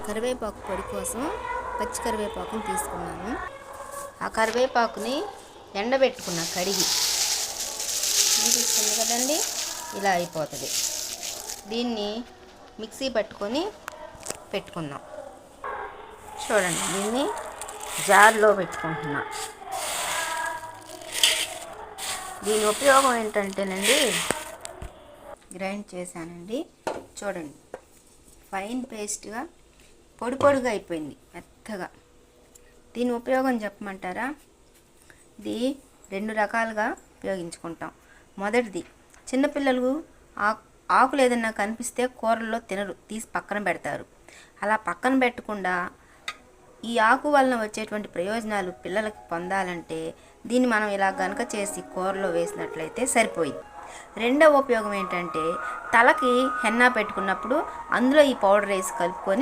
కరివేపాకు పొడి కోసం పచ్చి కరివేపాకుని తీసుకున్నాను. ఆ కరివేపాకుని ఎండబెట్టుకున్నా కడిగి. తీసుకుంది కదండి, ఇలా అయిపోతుంది. దీన్ని మిక్సీ పట్టుకొని పెట్టుకుందాం. చూడండి, దీన్ని జార్లో పెట్టుకుంటున్నా. దీని ఉపయోగం ఏంటంటేనండి, గ్రైండ్ చేశానండి. చూడండి, ఫైన్ పేస్ట్గా పొడిగా అయిపోయింది, మెత్తగా. దీని ఉపయోగం చెప్పమంటారా? ఇది 2 రకాలుగా ఉపయోగించుకుంటాం. మొదటిది, చిన్నపిల్లలు ఆకులు ఏదన్నా కనిపిస్తే కూరల్లో తినరు, తీసి పక్కన పెడతారు. అలా పక్కన పెట్టకుండా ఈ ఆకు వలన వచ్చేటువంటి ప్రయోజనాలు పిల్లలకి పొందాలంటే దీన్ని మనం ఇలా గనక చేసి కూరలో వేసినట్లయితే సరిపోయింది. రెండవ ఉపయోగం ఏంటంటే, తలకి హెన్నా పెట్టుకున్నప్పుడు అందులో ఈ పౌడర్ వేసి కలుపుకొని